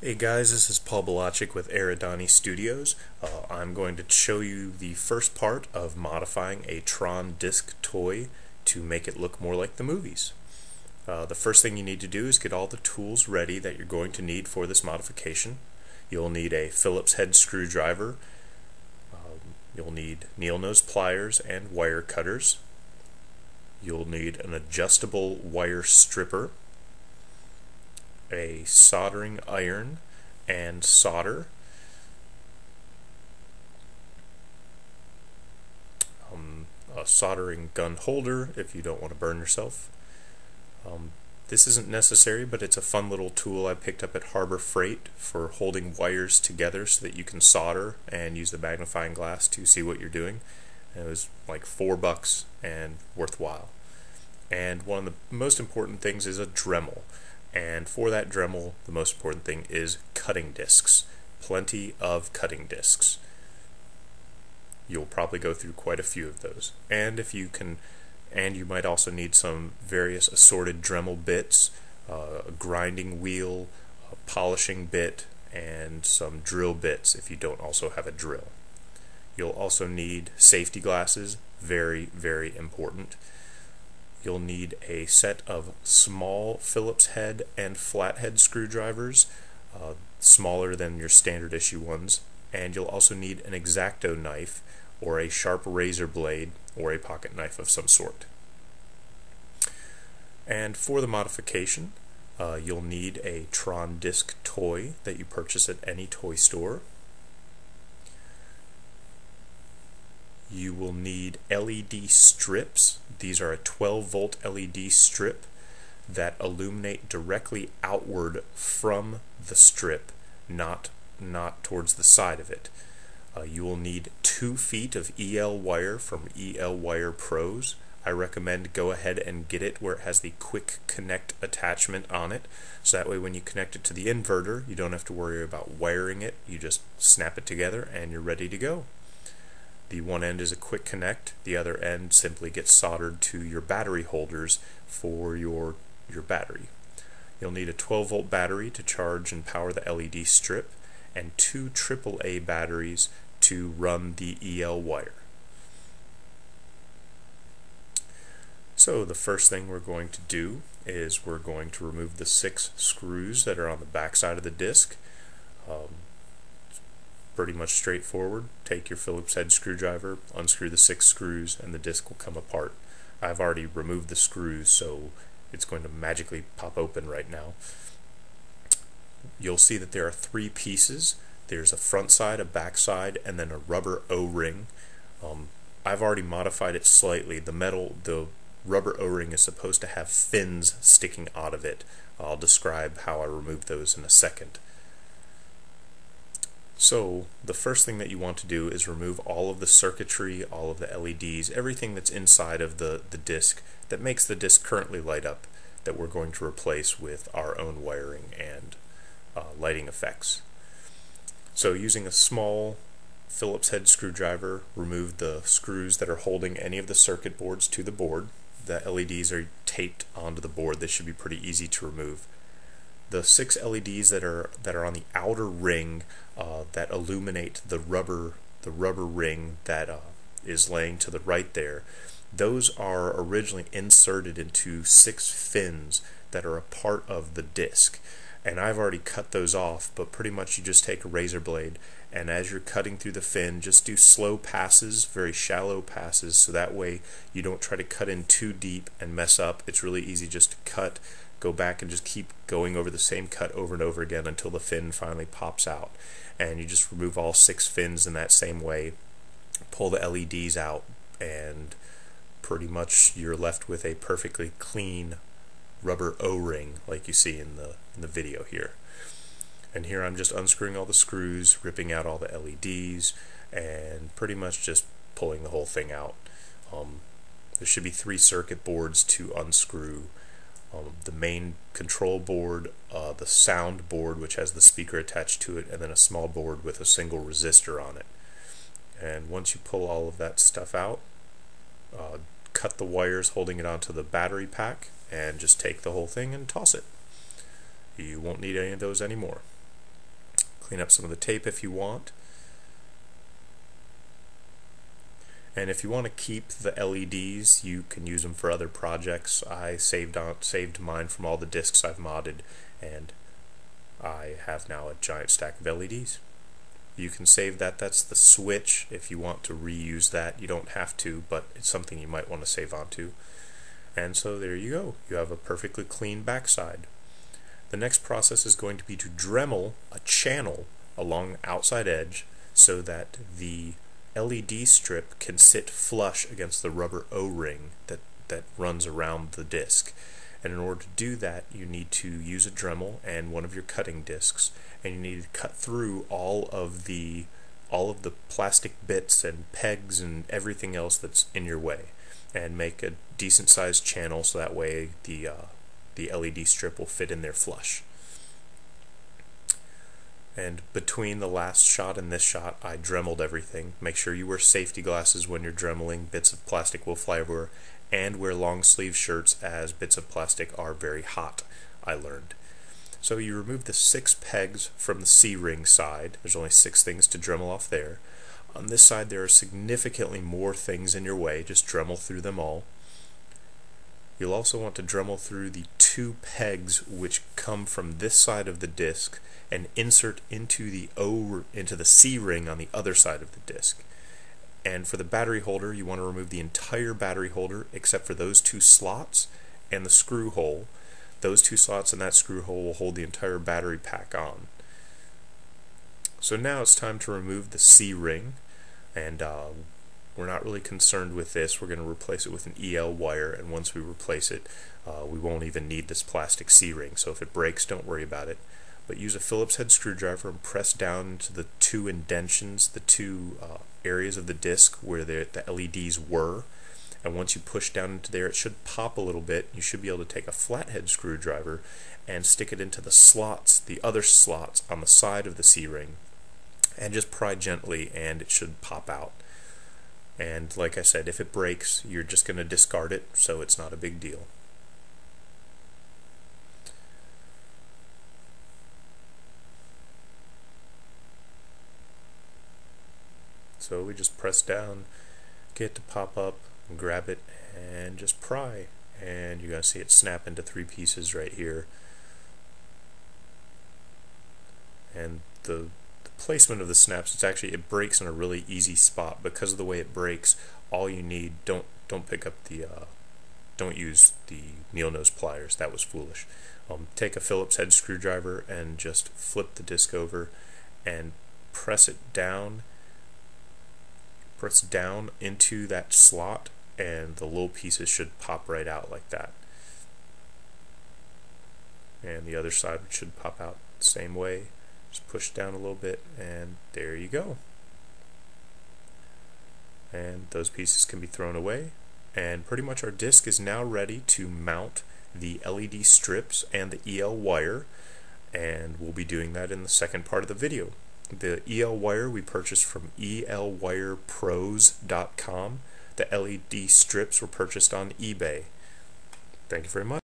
Hey guys, this is Paul Balachik with Aradani Studios. I'm going to show you the first part of modifying a Tron Disc toy to make it look more like the movies. The first thing you need to do is get all the tools ready that you're going to need for this modification. You'll need a Phillips head screwdriver, you'll need needle nose pliers and wire cutters, you'll need an adjustable wire stripper, a soldering iron and solder, a soldering gun holder if you don't want to burn yourself. This isn't necessary, but it's a fun little tool I picked up at Harbor Freight for holding wires together so that you can solder and use the magnifying glass to see what you're doing. And it was like $4 and worthwhile. And one of the most important things is a Dremel. And for that Dremel, the most important thing is cutting discs. Plenty of cutting discs. You'll probably go through quite a few of those. And you might also need some various assorted Dremel bits, a grinding wheel, a polishing bit, and some drill bits if you don't also have a drill. You'll also need safety glasses, very, very important. You'll need a set of small Phillips head and flathead screwdrivers, smaller than your standard issue ones, and you'll also need an X-Acto knife or a sharp razor blade or a pocket knife of some sort. And for the modification, you'll need a Tron Disc toy that you purchase at any toy store. You will need LED strips. These are a 12-volt LED strip that illuminate directly outward from the strip, not towards the side of it. You will need 2 feet of EL wire from EL Wire Pros. I recommend go ahead and get it where it has the quick connect attachment on it, so that way when you connect it to the inverter you don't have to worry about wiring it. You just snap it together and you're ready to go. The one end is a quick connect, the other end simply gets soldered to your battery holders for your battery. You'll need a 12-volt battery to charge and power the LED strip, and 2 AAA batteries to run the EL wire. So the first thing we're going to do is we're going to remove the 6 screws that are on the back side of the disc. Pretty much straightforward. Take your Phillips head screwdriver, unscrew the 6 screws, and the disc will come apart. I've already removed the screws, so it's going to magically pop open right now. You'll see that there are 3 pieces. There's a front side, a back side, and then a rubber O-ring. I've already modified it slightly. The rubber O-ring is supposed to have fins sticking out of it. I'll describe how I removed those in a second. So the first thing that you want to do is remove all of the circuitry, all of the LEDs, everything that's inside of the disc that makes the disc currently light up, that we're going to replace with our own wiring and lighting effects. So using a small Phillips head screwdriver, remove the screws that are holding any of the circuit boards to the board. The LEDs are taped onto the board. This should be pretty easy to remove. The 6 LEDs that are on the outer ring that illuminate the rubber ring that is laying to the right there, those are originally inserted into 6 fins that are a part of the disc. And I've already cut those off, but pretty much you just take a razor blade, and as you're cutting through the fin, just do slow passes, very shallow passes, so that way you don't try to cut in too deep and mess up. It's really easy just to cut, go back and just keep going over the same cut over and over again until the fin finally pops out. And you just remove all 6 fins in that same way, pull the LEDs out, and pretty much you're left with a perfectly clean rubber O-ring like you see in the video here. And here I'm just unscrewing all the screws, ripping out all the LEDs, and pretty much just pulling the whole thing out. There should be 3 circuit boards to unscrew. The main control board, the sound board which has the speaker attached to it, and then a small board with a single resistor on it. And once you pull all of that stuff out, cut the wires holding it onto the battery pack and just take the whole thing and toss it. You won't need any of those anymore. Clean up some of the tape if you want. And if you want to keep the LEDs, you can use them for other projects. I saved mine from all the discs I've modded, and I have now a giant stack of LEDs. You can save that. That's the switch. If you want to reuse that, you don't have to, but it's something you might want to save onto. And so there you go. You have a perfectly clean backside. The next process is going to be to Dremel a channel along the outside edge so that the LED strip can sit flush against the rubber O-ring that runs around the disc. And in order to do that, you need to use a Dremel and one of your cutting discs, and you need to cut through all of the plastic bits and pegs and everything else that's in your way, and make a decent sized channel so that way the LED strip will fit in there flush. And between the last shot and this shot, I Dremeled everything. Make sure you wear safety glasses when you're Dremeling. Bits of plastic will fly everywhere. And wear long sleeve shirts, as bits of plastic are very hot, I learned. So you remove the 6 pegs from the C-ring side. There's only 6 things to Dremel off there. On this side there are significantly more things in your way. Just Dremel through them all. You'll also want to Dremel through the 2 pegs which come from this side of the disc and insert into the C-ring on the other side of the disc. And for the battery holder, you want to remove the entire battery holder except for those 2 slots and the screw hole. Those 2 slots and that screw hole will hold the entire battery pack on. So now it's time to remove the C-ring, and we're not really concerned with this. We're going to replace it with an EL wire, and once we replace it, we won't even need this plastic C-ring. So if it breaks, don't worry about it. But use a Phillips head screwdriver and press down into the 2 indentions, the 2 areas of the disc where the LEDs were. And once you push down into there, it should pop a little bit. You should be able to take a flathead screwdriver and stick it into the slots, the other slots on the side of the C-ring, and just pry gently, and it should pop out. And like I said, if it breaks, you're just going to discard it, so it's not a big deal. So we just press down, get it to pop up, and grab it, and just pry. And you're going to see it snap into 3 pieces right here. And the placement of the snaps, it breaks in a really easy spot. Because of the way it breaks, all you need, don't pick up the, don't use the needle nose pliers. That was foolish. Take a Phillips head screwdriver and just flip the disc over and press it down. Press down into that slot, and the little pieces should pop right out like that. And the other side should pop out the same way. Just push down a little bit, and there you go. And those pieces can be thrown away. And pretty much our disc is now ready to mount the LED strips and the EL wire, and we'll be doing that in the second part of the video. The EL wire we purchased from elwirepros.com. The LED strips were purchased on eBay. Thank you very much.